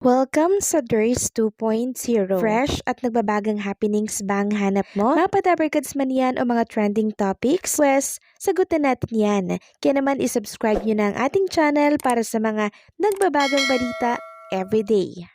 Welcome sa DRS 2.0. Fresh at nagbabagang happenings bang hanap mo? Mga padabarkads man yan o mga trending topics? Pwes, sagutin natin yan. Kaya naman isubscribe nyo na ang ating channel para sa mga nagbabagang balita everyday.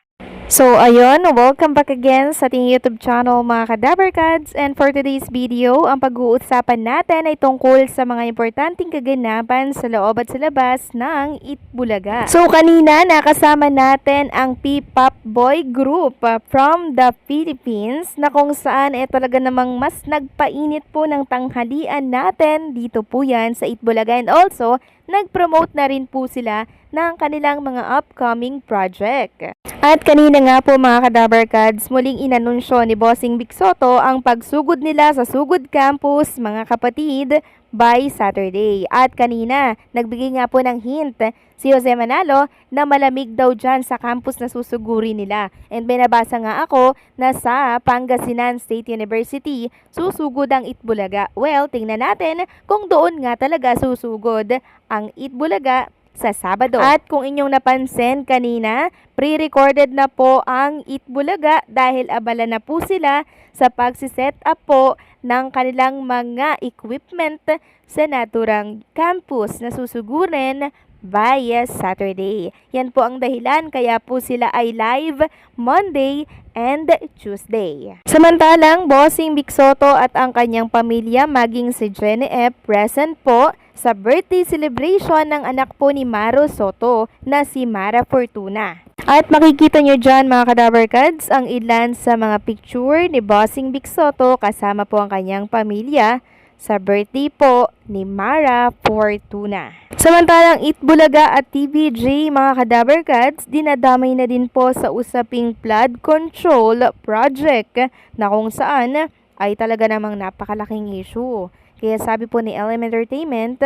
So, ayun, welcome back again sa ating YouTube channel mga Kadabarkads. And for today's video, ang pag-uusapan natin ay tungkol sa mga importanteng kaganapan sa loob at sa labas ng Itbulaga. So, kanina nakasama natin ang P-pop boy group from the Philippines na kung saan talaga namang mas nagpainit po ng tanghalian natin dito po yan sa Itbulaga. And also, nag-promote na rin po sila ng kanilang mga upcoming project. At kanina nga po mga Kadabarkads, muling inanunsyo ni Bossing Vic Soto ang pagsugod nila sa Sugod Campus mga kapatid by Saturday. At kanina, nagbigay nga po ng hint si Jose Manalo na malamig daw dyan sa campus na susuguri nila. And binabasa nga ako na sa Pangasinan State University susugod ang Itbulaga. Well, tingnan natin kung doon nga talaga susugod ang Itbulaga sa Sabado. At kung inyong napansin kanina, pre-recorded na po ang Itbulaga dahil abala na po sila sa pagsiset up po ng kanilang mga equipment sa naturang campus na susugurin by Saturday. Yan po ang dahilan kaya po sila ay live Monday and Tuesday. Samantalang, Bossing Vic Soto at ang kanyang pamilya maging si Jenny F. present po sa birthday celebration ng anak po ni Maro Soto na si Mara Fortuna. At makikita nyo dyan mga Kadabarkads ang ilan sa mga picture ni Bossing Vic Soto kasama po ang kanyang pamilya sa birthday po ni Mara Fortuna. Samantalang Itbulaga at TVJ mga Kadabarkads, dinadamay na din po sa usaping flood control project na kung saan ay talaga namang napakalaking issue. Kaya sabi po ni LM Entertainment,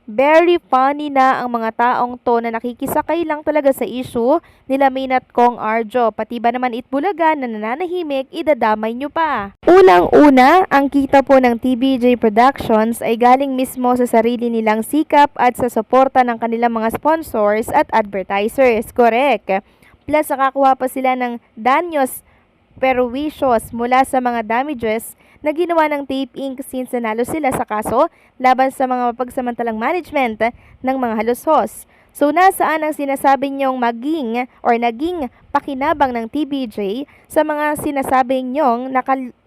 very funny na ang mga taong to na nakikisakay lang talaga sa issue nila Minat Kong Arjo. Pati ba naman Itbulaga na nananahimik, idadamay nyo pa. Unang-una, ang kita po ng TVJ Productions ay galing mismo sa sarili nilang sikap at sa suporta ng kanilang mga sponsors at advertisers. Correct. Plus, nakakuha pa sila ng danyos perwisyon mula sa mga damages na ginawa ng Tape Inc. since nanalo sila sa kaso laban sa mga mapagsamantalang management ng mga halushos. So nasaan ang sinasabi niyong naging pakinabang ng TVJ sa mga sinasabi niyong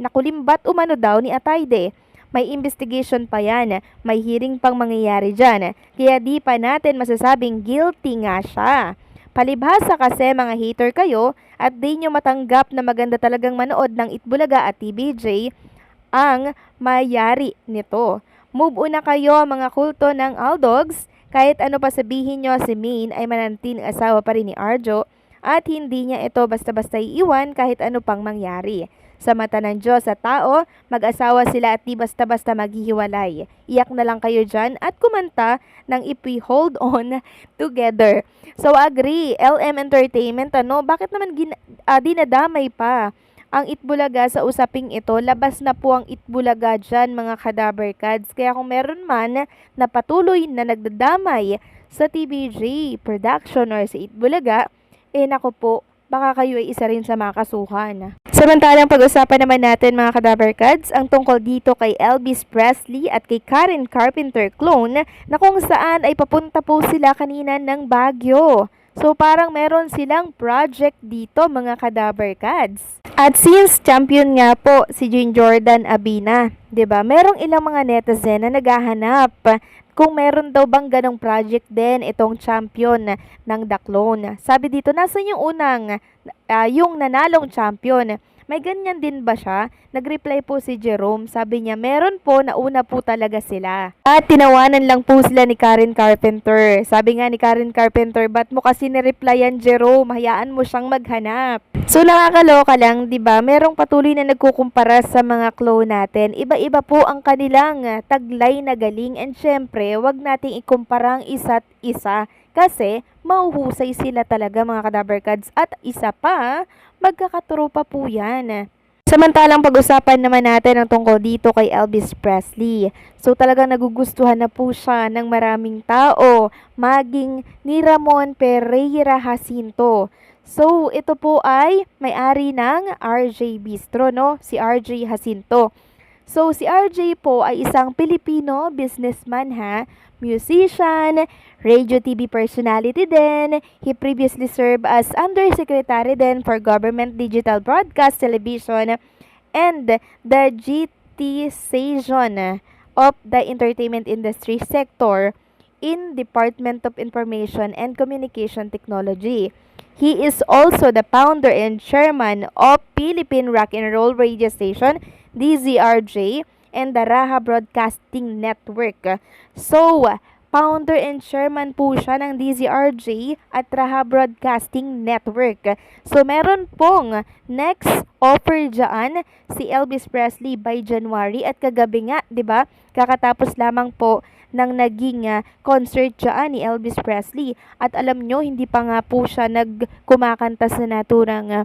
nakulimbat umano daw ni Atayde? May investigation pa yan, may hearing pang mangyayari dyan, kaya di pa natin masasabing guilty nga siya. Palibhasa kasi mga hater kayo at di nyo matanggap na maganda talagang manood ng Itbulaga at TVJ ang mayari nito. Move on na kayo mga kulto ng Aldogs, kahit ano pa sabihin nyo si Maine ay mananatiling asawa pa rin ni Arjo at hindi niya ito basta-basta iiwan kahit ano pang mangyari. Sa mata ng Diyos at tao, mag-asawa sila at di basta-basta maghihiwalay. Iyak na lang kayo dyan at kumanta ng if we hold on together. So agree, LM Entertainment, bakit naman dinadamay pa ang Itbulaga sa usaping ito? Labas na po ang Itbulaga dyan mga Kadabarkads. Kaya kung meron man na patuloy na nagdadamay sa TVJ Production or sa Itbulaga, naku po, baka kayo ay isa rin sa mga kasuhan. Samantalang pag-usapan naman natin mga Kadabarkads ang tungkol dito kay Elvis Presley at kay Karen Carpenter clone na kung saan ay papunta po sila kanina ng Baguio. So parang meron silang project dito mga Kadabarkads. At since champion nga po si Jean Jordan Abina, 'di ba? Merong ilang mga netizen na naghahanap kung meron daw bang ganong project din itong champion ng The Clone. Sabi dito, nasan yung unang, yung nanalong champion? May ganyan din ba siya? Nag-reply po si Jerome, sabi niya, meron po, nauna po talaga sila. At tinawanan lang po sila ni Karen Carpenter. Sabi nga ni Karen Carpenter, ba't mo kasi nireplyan Jerome? Hayaan mo siyang maghanap. So nakakaloka lang, 'di ba? Merong patuloy na nagkukumpara sa mga clone natin. Iba-iba po ang kanilang taglay na galing and syempre, wag nating ikumpara ang isa't isa kasi mauhusay sila talaga mga Kadabarkads at isa pa, magkakaturo pa po yan. Samantalang pag-usapan naman natin ang tungkol dito kay Elvis Presley. So talagang nagugustuhan na po siya ng maraming tao, maging ni Ramon Pereira Jacinto. So, ito po ay may-ari ng RJ Bistro, no? Si RJ Jacinto. So, si RJ po ay isang Pilipino businessman ha, musician, radio TV personality din. He previously served as Undersecretary din for Government Digital Broadcast Television and the GT Station of the entertainment industry sector in Department of Information and Communication Technology. He is also the founder and chairman of Philippine Rock and Roll Radio Station, DZRJ, and the Raha Broadcasting Network. So, founder and chairman po siya ng DZRJ at Raha Broadcasting Network. So, meron pong next offer dyan si Elvis Presley by January at kagabi nga, 'di ba? Kakatapos lamang po ng naging concert dyan ni Elvis Presley. At alam nyo, hindi pa nga po siya nagkumakanta sa naturang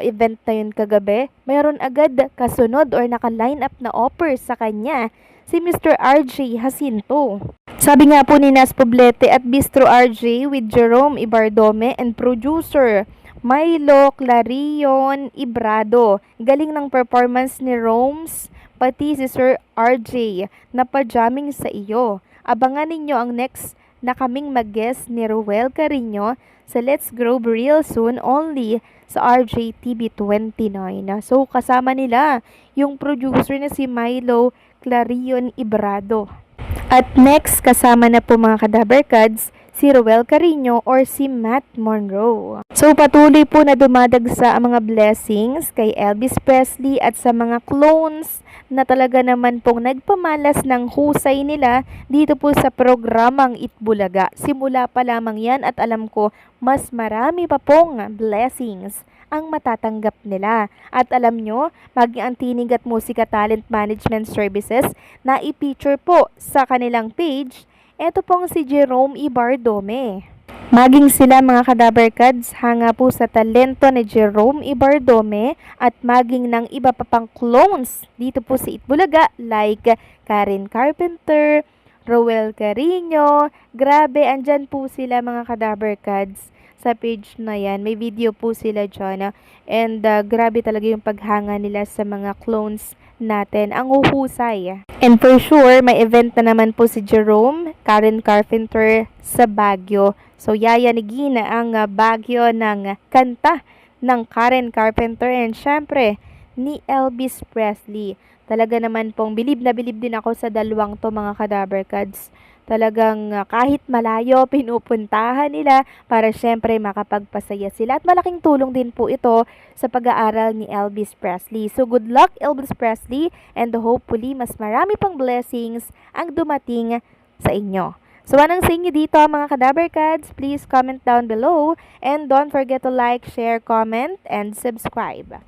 event na yun kagabi. Mayroon agad kasunod or naka-line up na offer sa kanya si Mr. RJ Jacinto. Sabi nga po ni Nas Poblete at Bistro RJ with Jerome Ibardome and producer Milo Clarion Ibrado. Galing ng performance ni Roms, pati si Sir RJ na pa-jamming sa iyo. Abangan ninyo ang next na kaming mag-guest ni Ruel Carino sa Let's Grow real soon only sa RJ TV 29. So, kasama nila yung producer na si Milo Clarion Ibrado. At next, kasama na po mga Kadaberkads, si Ruel Carino or si Matt Monroe. So, patuloy po na dumadagsa ang mga blessings kay Elvis Presley at sa mga clones na talaga naman pong nagpamalas ng husay nila dito po sa programang Itbulaga. Simula pa lamang yan at alam ko mas marami pa pong blessings ang matatanggap nila. At alam nyo, maging ang Tinig at Musika Talent Management Services na i-feature po sa kanilang page, eto pong si Jerome Ibardome. Maging sila mga Kadaberkads, hanga po sa talento ni Jerome Ibardome at maging ng iba pa pang clones dito po sa Itbulaga like Karen Carpenter, Roel Carino. Grabe, andyan po sila mga Kadaberkads sa page na yan. May video po sila dyan. And grabe talaga yung paghanga nila sa mga clones natin. Ang huhusay. And for sure, may event na naman po si Jerome, Karen Carpenter sa Baguio. So, yayanigin ang Baguio ng kanta ng Karen Carpenter and syempre ni Elvis Presley. Talaga naman pong bilib na bilib din ako sa dalawang to mga Kadaberkads. Talagang kahit malayo, pinupuntahan nila para syempre makapagpasaya sila. At malaking tulong din po ito sa pag-aaral ni Elvis Presley. So good luck Elvis Presley and hopefully mas marami pang blessings ang dumating sa inyo. So anong sa inyo dito mga Kadaberkads? Please comment down below and don't forget to like, share, comment, and subscribe.